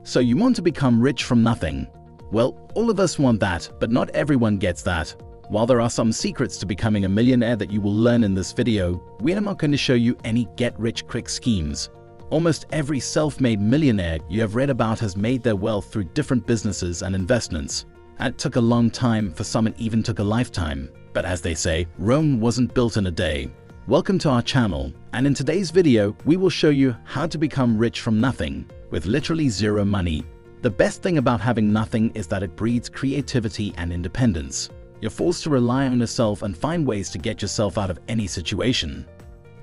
So you want to become rich from nothing? Well, all of us want that, but not everyone gets that. While there are some secrets to becoming a millionaire that you will learn in this video, we are not going to show you any get-rich-quick schemes. Almost every self-made millionaire you have read about has made their wealth through different businesses and investments. And it took a long time, for some it even took a lifetime. But as they say, Rome wasn't built in a day. Welcome to our channel, and in today's video, we will show you how to become rich from nothing, with literally zero money. The best thing about having nothing is that it breeds creativity and independence. You're forced to rely on yourself and find ways to get yourself out of any situation.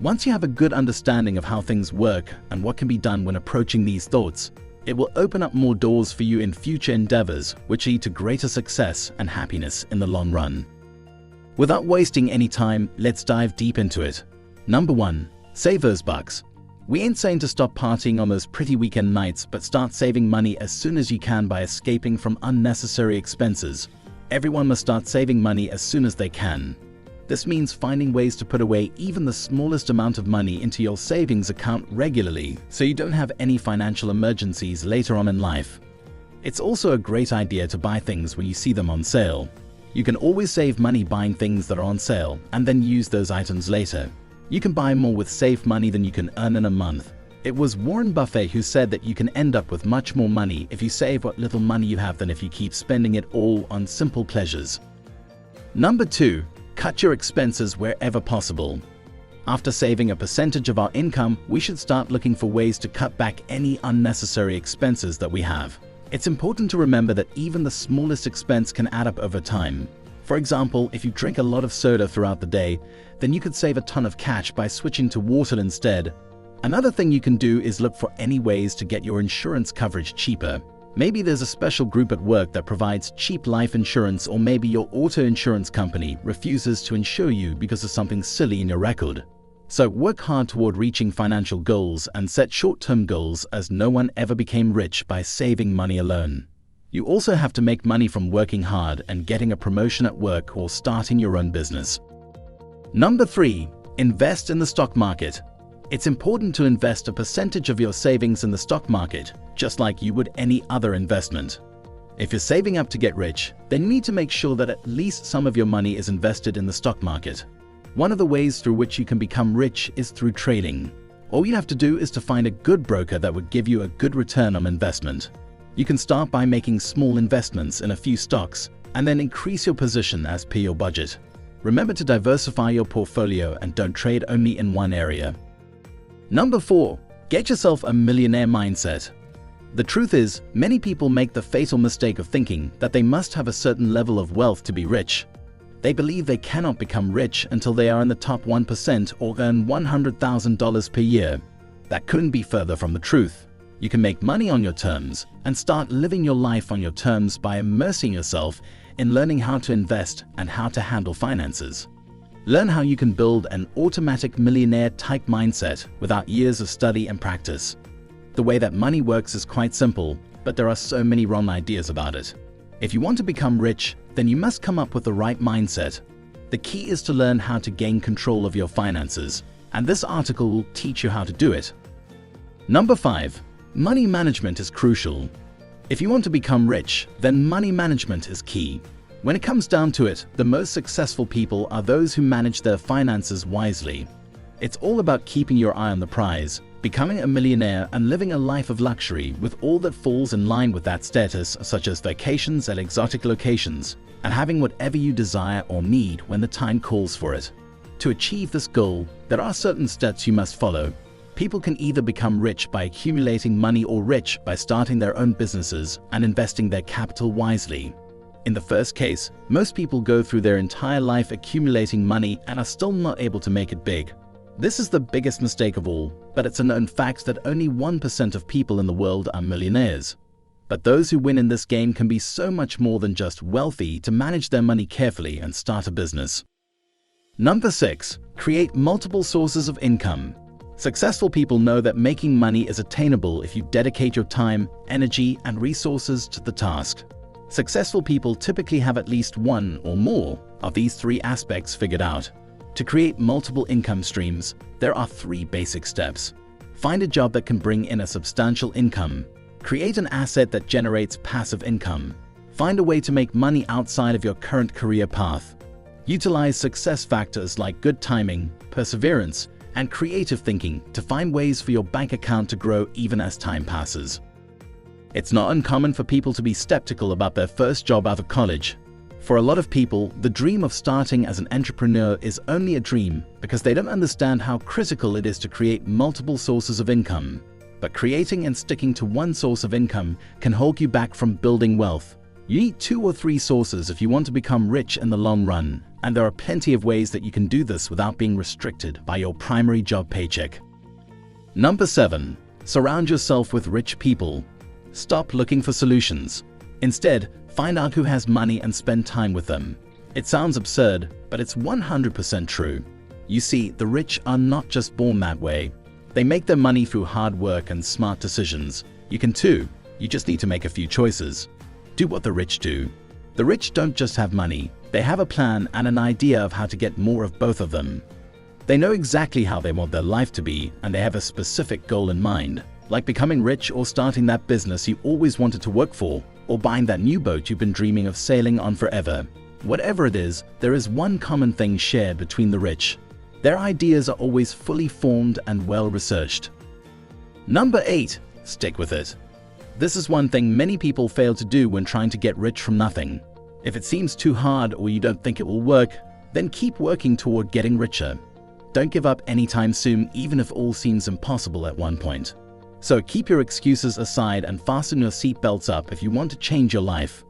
Once you have a good understanding of how things work and what can be done when approaching these thoughts, it will open up more doors for you in future endeavors, which lead to greater success and happiness in the long run. Without wasting any time, let's dive deep into it. Number 1. Save those bucks. We ain't saying to stop partying on those pretty weekend nights, but start saving money as soon as you can by escaping from unnecessary expenses. Everyone must start saving money as soon as they can. This means finding ways to put away even the smallest amount of money into your savings account regularly, so you don't have any financial emergencies later on in life. It's also a great idea to buy things when you see them on sale. You can always save money buying things that are on sale and then use those items later. You can buy more with saved money than you can earn in a month. It was Warren Buffett who said that you can end up with much more money if you save what little money you have than if you keep spending it all on simple pleasures. Number 2. Cut your expenses wherever possible. After saving a percentage of our income, we should start looking for ways to cut back any unnecessary expenses that we have. It's important to remember that even the smallest expense can add up over time. For example, if you drink a lot of soda throughout the day, then you could save a ton of cash by switching to water instead. Another thing you can do is look for any ways to get your insurance coverage cheaper. Maybe there's a special group at work that provides cheap life insurance, or maybe your auto insurance company refuses to insure you because of something silly in your record. So work hard toward reaching financial goals and set short-term goals, as no one ever became rich by saving money alone. You also have to make money from working hard and getting a promotion at work or starting your own business. Number 3. Invest in the stock market. It's important to invest a percentage of your savings in the stock market, just like you would any other investment. If you're saving up to get rich, then you need to make sure that at least some of your money is invested in the stock market. One of the ways through which you can become rich is through trading. All you have to do is to find a good broker that would give you a good return on investment. You can start by making small investments in a few stocks and then increase your position as per your budget. Remember to diversify your portfolio and don't trade only in one area. Number 4. Get yourself a millionaire mindset. The truth is, many people make the fatal mistake of thinking that they must have a certain level of wealth to be rich. They believe they cannot become rich until they are in the top 1% or earn $100,000 per year. That couldn't be further from the truth. You can make money on your terms and start living your life on your terms by immersing yourself in learning how to invest and how to handle finances. Learn how you can build an automatic millionaire-type mindset without years of study and practice. The way that money works is quite simple, but there are so many wrong ideas about it. If you want to become rich, then you must come up with the right mindset. The key is to learn how to gain control of your finances, and this article will teach you how to do it. Number 5. Money management is crucial. If you want to become rich, then money management is key. When it comes down to it, the most successful people are those who manage their finances wisely. It's all about keeping your eye on the prize, becoming a millionaire and living a life of luxury with all that falls in line with that status, such as vacations at exotic locations, and having whatever you desire or need when the time calls for it. To achieve this goal, there are certain steps you must follow. People can either become rich by accumulating money or rich by starting their own businesses and investing their capital wisely. In the first case, most people go through their entire life accumulating money and are still not able to make it big. This is the biggest mistake of all, but it's a known fact that only 1% of people in the world are millionaires. But those who win in this game can be so much more than just wealthy to manage their money carefully and start a business. Number 6. Create multiple sources of income. Successful people know that making money is attainable if you dedicate your time, energy, and resources to the task. Successful people typically have at least one or more of these 3 aspects figured out. To create multiple income streams, there are 3 basic steps. Find a job that can bring in a substantial income. Create an asset that generates passive income. Find a way to make money outside of your current career path. Utilize success factors like good timing, perseverance, and creative thinking to find ways for your bank account to grow even as time passes. It's not uncommon for people to be skeptical about their first job out of college. For a lot of people, the dream of starting as an entrepreneur is only a dream because they don't understand how critical it is to create multiple sources of income. But creating and sticking to one source of income can hold you back from building wealth. You need 2 or 3 sources if you want to become rich in the long run, and there are plenty of ways that you can do this without being restricted by your primary job paycheck. Number 7. Surround yourself with rich people. Stop looking for solutions. Instead, find out who has money and spend time with them. It sounds absurd, but it's 100% true. You see, the rich are not just born that way. They make their money through hard work and smart decisions. You can too. You just need to make a few choices. Do what the rich do. The rich don't just have money. They have a plan and an idea of how to get more of both of them. They know exactly how they want their life to be, and they have a specific goal in mind, like becoming rich or starting that business you always wanted to work for, or buying that new boat you've been dreaming of sailing on forever. Whatever it is, there is one common thing shared between the rich. Their ideas are always fully formed and well-researched. Number 8. Stick with it. This is one thing many people fail to do when trying to get rich from nothing. If it seems too hard or you don't think it will work, then keep working toward getting richer. Don't give up anytime soon, even if all seems impossible at one point. So keep your excuses aside and fasten your seatbelts up if you want to change your life.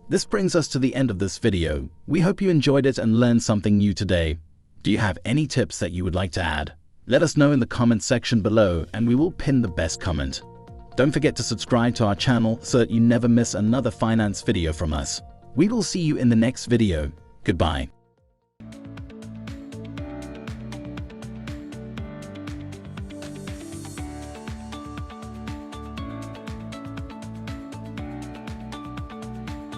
This brings us to the end of this video. We hope you enjoyed it and learned something new today. Do you have any tips that you would like to add? Let us know in the comment section below and we will pin the best comment. Don't forget to subscribe to our channel so that you never miss another finance video from us. We will see you in the next video. Goodbye.